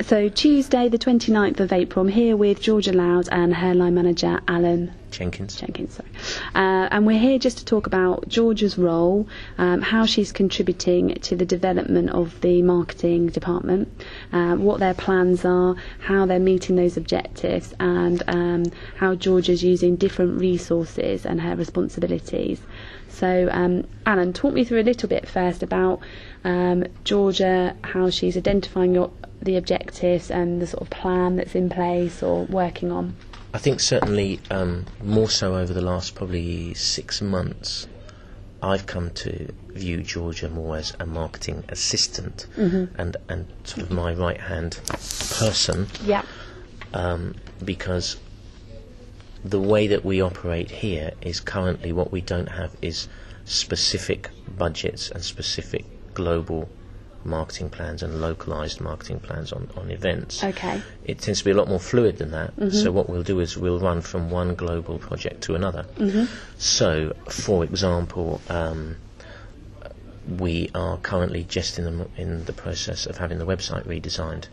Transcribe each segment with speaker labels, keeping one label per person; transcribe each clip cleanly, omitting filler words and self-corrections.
Speaker 1: So Tuesday the 29th of April, I'm here with Georgia Loud and her line manager Alan
Speaker 2: Jenkins.
Speaker 1: And we're here just to talk about Georgia's role, how she's contributing to the development of the marketing department, what their plans are, how they're meeting those objectives, and how Georgia's using different resources and her responsibilities. So Alan, talk me through a little bit first about Georgia, how she's identifying the objectives and the sort of plan that's in place or working on.
Speaker 2: I think certainly more so over the last probably 6 months, I've come to view Georgia more as a marketing assistant and sort of my right-hand person.
Speaker 1: Yeah.
Speaker 2: Because the way that we operate here is currently what we don't have is specific budgets and specific global marketing plans and localised marketing plans on events.
Speaker 1: Okay.
Speaker 2: It tends to be a lot more fluid than that. So what we'll do is we'll run from one global project to another. So, for example, we are currently just in the process of having the website redesigned.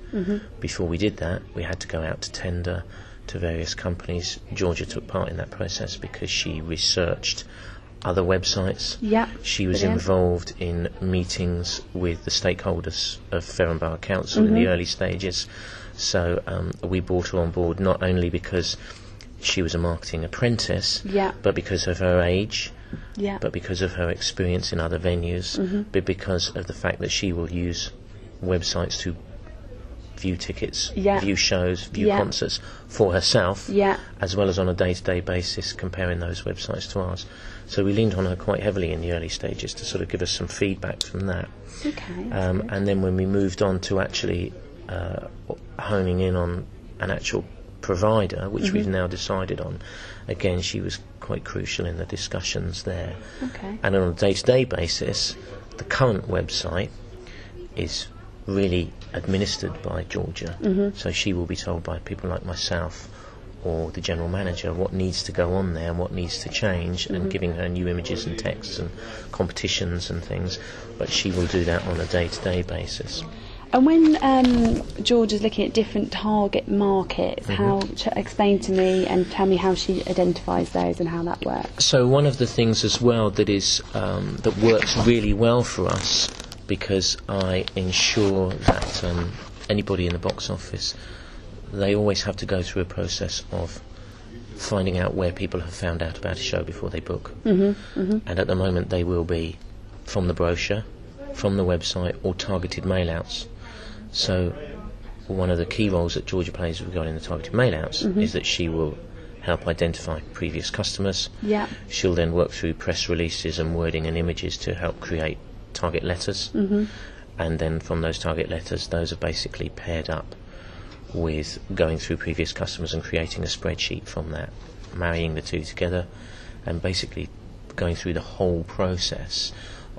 Speaker 2: Before we did that, we had to go out to tender to various companies. Georgia took part in that process because she researched other websites.
Speaker 1: Yeah.
Speaker 2: She was involved in meetings with the stakeholders of Ferren Borough Council in the early stages. So we brought her on board not only because she was a marketing apprentice, but because of her age, but because of her experience in other venues, but because of the fact that she will use websites to view tickets, view shows, view concerts for herself, as well as on a day-to-day basis comparing those websites to ours. So we leaned on her quite heavily in the early stages to sort of give us some feedback from that.
Speaker 1: Okay.
Speaker 2: And then when we moved on to actually honing in on an actual provider, which we've now decided on, again, she was quite crucial in the discussions there.
Speaker 1: Okay.
Speaker 2: And on a day-to-day basis, the current website is really administered by Georgia. So she will be told by people like myself or the general manager what needs to go on there and what needs to change, and giving her new images and texts and competitions and things, but she will do that on a day-to-day basis.
Speaker 1: And when Georgia's looking at different target markets, explain to me and tell me how she identifies those and how that works.
Speaker 2: So one of the things as well that is that works really well for us, because I ensure that anybody in the box office, they always have to go through a process of finding out where people have found out about a show before they book. And at the moment they will be from the brochure, from the website, or targeted mail-outs. So one of the key roles that Georgia plays regarding the targeted mail-outs is that she will help identify previous customers. She'll then work through press releases and wording and images to help create target letters, and then from those target letters, those are basically paired up with going through previous customers and creating a spreadsheet from that, marrying the two together, and basically going through the whole process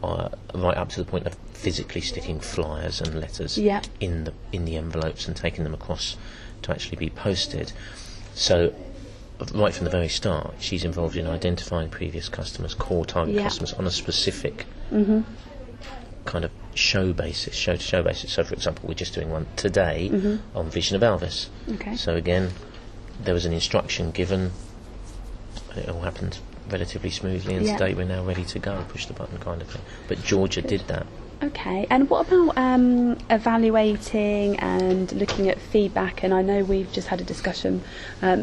Speaker 2: right up to the point of physically sticking flyers and letters in the envelopes and taking them across to actually be posted. So right from the very start, she's involved in identifying previous customers, core target customers, on a specific kind of show to show basis. So for example, we're just doing one today on Vision of Elvis. So again, there was an instruction given, it all happened relatively smoothly, and today we're now ready to go, push the button kind of thing. But Georgia did that. Okay,
Speaker 1: and what about evaluating and looking at feedback? And I know we've just had a discussion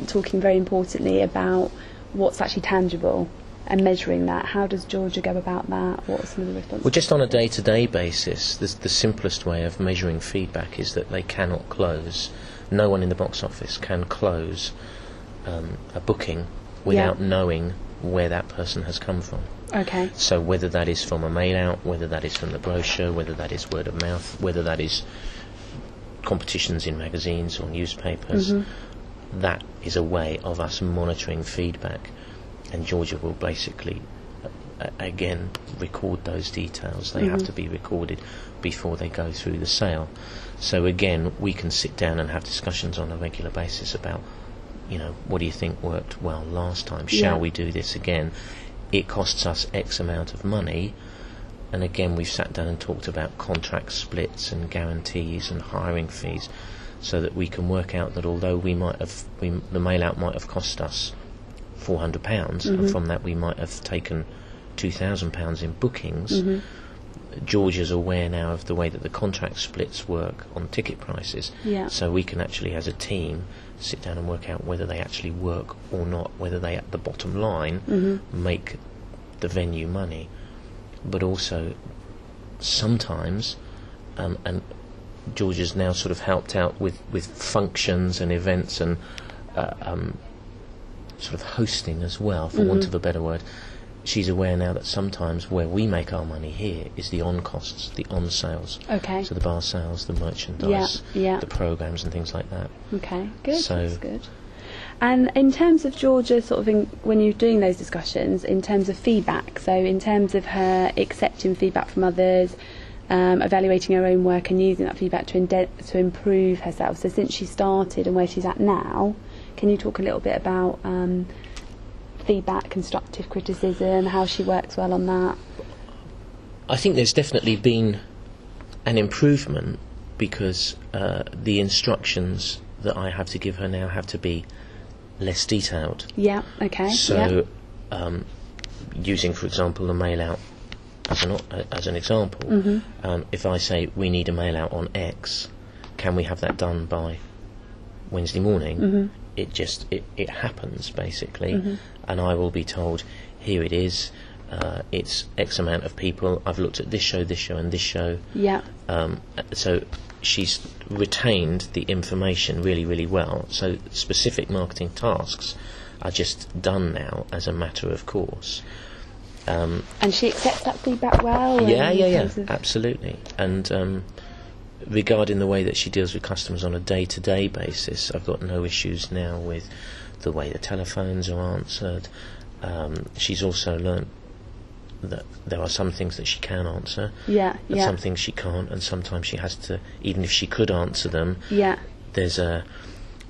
Speaker 1: talking very importantly about what's actually tangible and measuring that. How does Georgia go about that? What are some of the responses?
Speaker 2: Well, just on a day-to-day basis, the simplest way of measuring feedback is that they cannot close. No one in the box office can close a booking without knowing where that person has come from.
Speaker 1: Okay.
Speaker 2: So whether that is from a mail-out, whether that is from the brochure, whether that is word of mouth, whether that is competitions in magazines or newspapers, that is a way of us monitoring feedback. And Georgia will basically, again, record those details. They have to be recorded before they go through the sale. So again, we can sit down and have discussions on a regular basis about, what do you think worked well last time? Shall we do this again? It costs us X amount of money, and again we've sat down and talked about contract splits and guarantees and hiring fees, so that we can work out that although the mail out might have cost us £400, and from that we might have taken £2,000 in bookings, Georgia's aware now of the way that the contract splits work on ticket prices, so we can actually, as a team, sit down and work out whether they actually work or not, whether they, at the bottom line, make the venue money. But also, sometimes, and Georgia's now sort of helped out with functions and events and sort of hosting as well, for want of a better word. She's aware now that sometimes where we make our money here is the on costs, the on sales.
Speaker 1: Okay.
Speaker 2: So the bar sales, the merchandise, the programmes and things like that.
Speaker 1: Okay, good.
Speaker 2: So
Speaker 1: that's good. And in terms of Georgia, sort of when you're doing those discussions, in terms of feedback, so in terms of her accepting feedback from others, evaluating her own work and using that feedback to improve herself. So since she started and where she's at now, can you talk a little bit about feedback, constructive criticism, how she works well on that?
Speaker 2: I think there's definitely been an improvement, because the instructions that I have to give her now have to be less detailed.
Speaker 1: Yeah, okay.
Speaker 2: So, using, for example, the mail out as an example, if I say we need a mail out on X, can we have that done by Wednesday morning? It happens basically, and I will be told, here it is, it's X amount of people, I've looked at this show and this show. Yeah. So she's retained the information really, really well. So specific marketing tasks are just done now as a matter of course. And
Speaker 1: she accepts that feedback well?
Speaker 2: Yeah, absolutely. And regarding the way that she deals with customers on a day-to-day basis, I've got no issues now with the way the telephones are answered. She's also learnt that there are some things that she can answer, and some things she can't, and sometimes she has to, even if she could answer them, there's a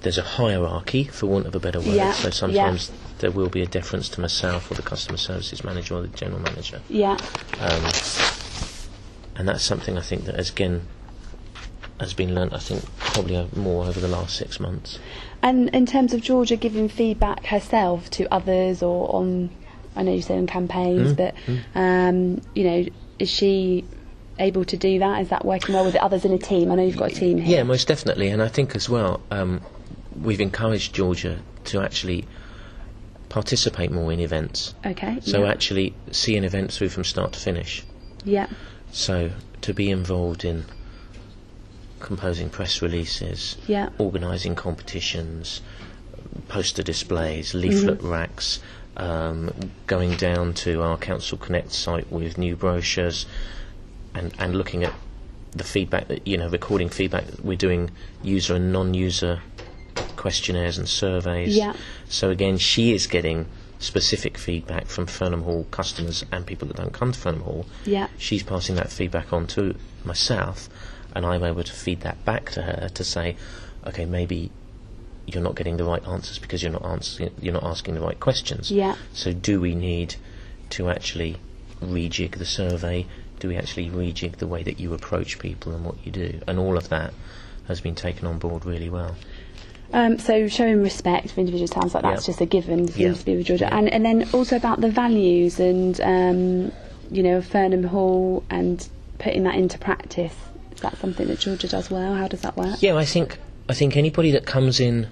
Speaker 2: hierarchy, for want of a better word, so sometimes there will be a deference to myself or the customer services manager or the general manager. And that's something I think that has been learnt, I think, probably more over the last 6 months.
Speaker 1: And in terms of Georgia giving feedback herself to others, or on, I know you said on campaigns, but is she able to do that? Is that working well with the others in a team? I know you've got a team here.
Speaker 2: Yeah, most definitely. And I think as well, we've encouraged Georgia to actually participate more in events.
Speaker 1: Okay.
Speaker 2: So actually see an event through from start to finish.
Speaker 1: Yeah.
Speaker 2: So to be involved in composing press releases, organising competitions, poster displays, leaflet racks, going down to our Council Connect site with new brochures, and looking at the feedback that, recording feedback that we're doing, user and non-user questionnaires and surveys. So again, she is getting specific feedback from Fernham Hall customers and people that don't come to Fernham Hall. She's passing that feedback on to myself, and I'm able to feed that back to her to say, okay, maybe you're not getting the right answers because you're not asking the right questions. So do we need to actually rejig the survey? Do we actually rejig the way that you approach people and what you do? And all of that has been taken on board really well.
Speaker 1: So showing respect for individuals sounds like that's just a given, seems to be with Georgia. And then also about the values and Fernham Hall and putting that into practice. Is that something that Georgia does well? How does that work?
Speaker 2: Yeah, I think anybody that comes in,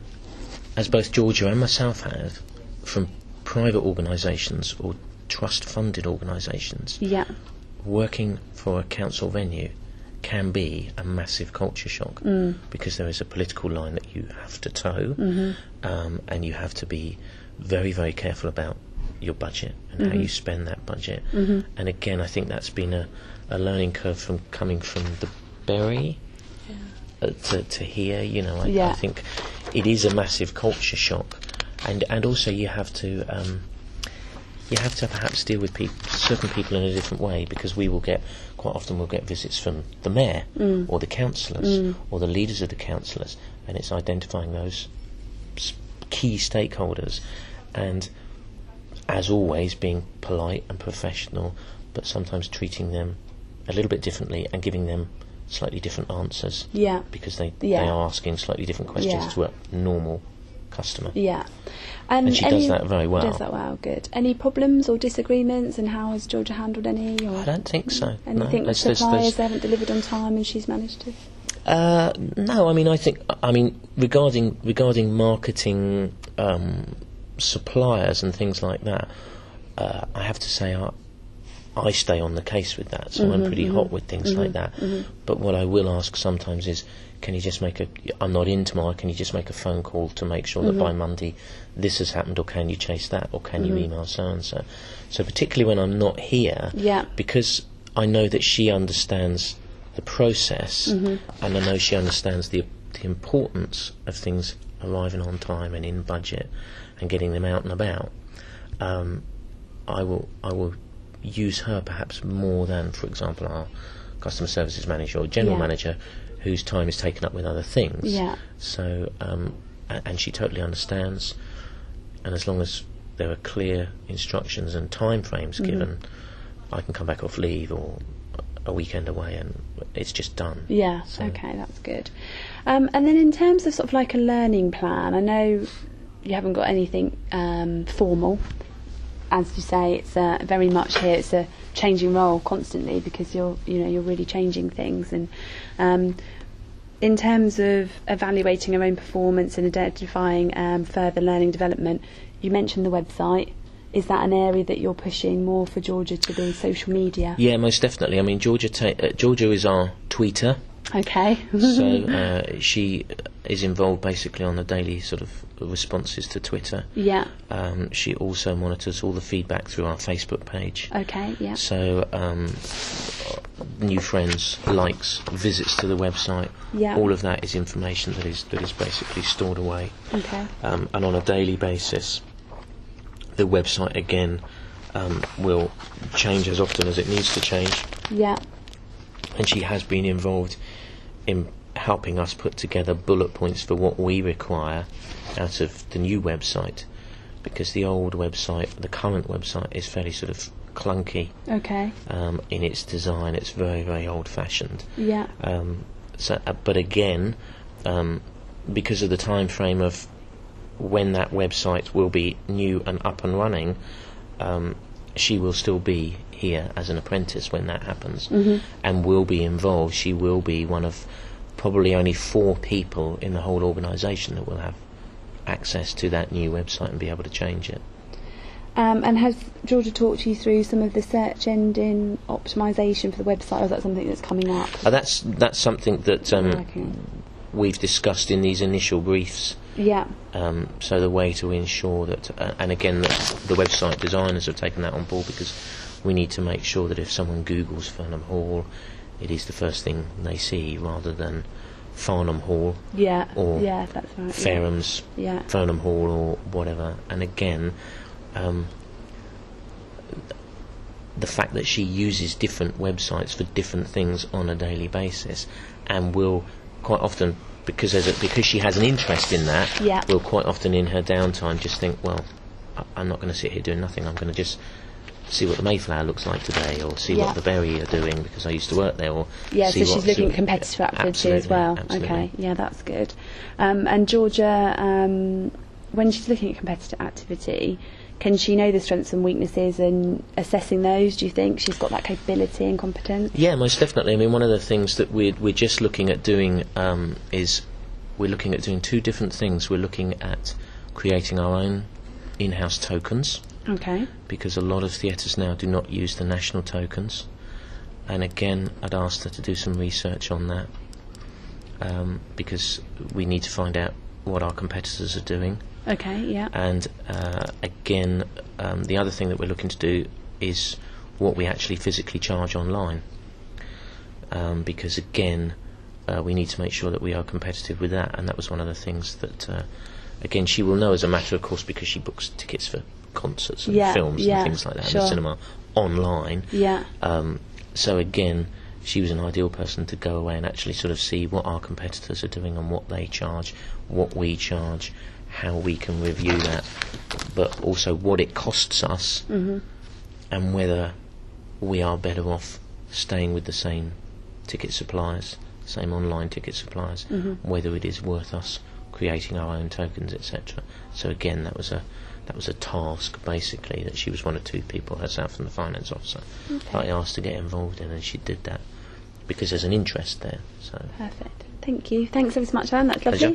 Speaker 2: as both Georgia and myself have, from private organisations or trust-funded organisations, working for a council venue can be a massive culture shock, because there is a political line that you have to toe, and you have to be very, very careful about your budget and how you spend that budget. And again, I think that's been a learning curve from coming from the Berry to here. I think it is a massive culture shock, and also you have to perhaps deal with certain people in a different way, because quite often we'll get visits from the mayor or the councillors or the leaders of the councillors, and it's identifying those key stakeholders, and as always being polite and professional, but sometimes treating them a little bit differently and giving them slightly different answers.
Speaker 1: Yeah.
Speaker 2: Because they are asking slightly different questions to a normal customer.
Speaker 1: Yeah.
Speaker 2: And she does that very well.
Speaker 1: Does that well, good. Any problems or disagreements, and how has Georgia handled any? Or
Speaker 2: I don't think so.
Speaker 1: Anything with suppliers they haven't delivered on time and she's managed to?
Speaker 2: No, I mean, regarding marketing, suppliers and things like that, I have to say I stay on the case with that, so I'm pretty hot with things like that. But what I will ask sometimes is, can you just I'm not in tomorrow, can you just make a phone call to make sure that by Monday this has happened, or can you chase that, or can you email so-and-so? So particularly when I'm not here, because I know that she understands the process, and I know she understands the importance of things arriving on time and in budget and getting them out and about, I will use her perhaps more than, for example, our customer services manager or general manager, whose time is taken up with other things. Yeah. So, and she totally understands, and as long as there are clear instructions and time frames given, I can come back off leave or a weekend away and it's just done. Yeah, so.
Speaker 1: Okay, that's good. And then in terms of sort of like a learning plan, I know you haven't got anything formal. As you say, it's very much here. It's a changing role constantly because you're really changing things. And in terms of evaluating our own performance and identifying further learning development, you mentioned the website. Is that an area that you're pushing more for Georgia to be social media?
Speaker 2: Yeah, most definitely. I mean, Georgia is our tweeter.
Speaker 1: Okay.
Speaker 2: So she is involved basically on the daily sort of responses to Twitter.
Speaker 1: Yeah.
Speaker 2: She also monitors all the feedback through our Facebook page.
Speaker 1: Okay, yeah.
Speaker 2: So new friends, likes, visits to the website, all of that is information that is basically stored away.
Speaker 1: Okay.
Speaker 2: And on a daily basis, the website again will change as often as it needs to change.
Speaker 1: Yeah.
Speaker 2: And she has been involved in helping us put together bullet points for what we require out of the new website, because the old website, the current website, is fairly sort of clunky.
Speaker 1: Okay.
Speaker 2: In its design, it's very, very old-fashioned.
Speaker 1: Yeah.
Speaker 2: But again, because of the time frame of when that website will be new and up and running, she will still be here as an apprentice when that happens, and will be involved. She will be one of probably only 4 people in the whole organisation that will have access to that new website and be able to change it.
Speaker 1: And has Georgia talked you through some of the search engine optimisation for the website, or is that something that's coming up?
Speaker 2: That's something that we've discussed in these initial briefs.
Speaker 1: Yeah.
Speaker 2: So the way to ensure that, and again, the website designers have taken that on board, because we need to make sure that if someone Googles Farnham Hall, it is the first thing they see rather than Farnham Hall.
Speaker 1: Yeah.
Speaker 2: Or
Speaker 1: that's right.
Speaker 2: Farnham's Farnham Hall or whatever. And again, the fact that she uses different websites for different things on a daily basis, and will quite often, because she has an interest in that, will quite often in her downtime just think, well, I'm not going to sit here doing nothing, I'm going to just see what the Mayflower looks like today, or see what the Berry are doing because I used to work there, or
Speaker 1: so she's looking at competitive activity as well.
Speaker 2: Absolutely.
Speaker 1: Okay, yeah, that's good. And Georgia, when she's looking at competitive activity, can she know the strengths and weaknesses and assessing those? Do you think she's got that capability and competence? Yeah,
Speaker 2: most definitely. I mean, one of the things that we're just looking at doing is we're looking at doing 2 different things. We're looking at creating our own in-house tokens.
Speaker 1: Okay.
Speaker 2: Because a lot of theatres now do not use the national tokens, and again, I'd asked her to do some research on that, because we need to find out what our competitors are doing.
Speaker 1: Okay, yeah.
Speaker 2: And again, the other thing that we're looking to do is what we actually physically charge online, because again, we need to make sure that we are competitive with that, and that was one of the things that, again, she will know as a matter of course, because she books tickets for concerts and films and things like that in the cinema online.
Speaker 1: Yeah.
Speaker 2: So again, she was an ideal person to go away and actually sort of see what our competitors are doing and what they charge, what we charge, how we can review that, but also what it costs us, and whether we are better off staying with the same ticket suppliers, same online ticket suppliers, whether it is worth us creating our own tokens, etc. So again, that was a task basically that she was one of two people herself and the finance officer that I asked to get involved in, and she did that because there's an interest there. So
Speaker 1: perfect. Thank you. Thanks ever so much, Anne. That's lovely.
Speaker 2: Pleasure.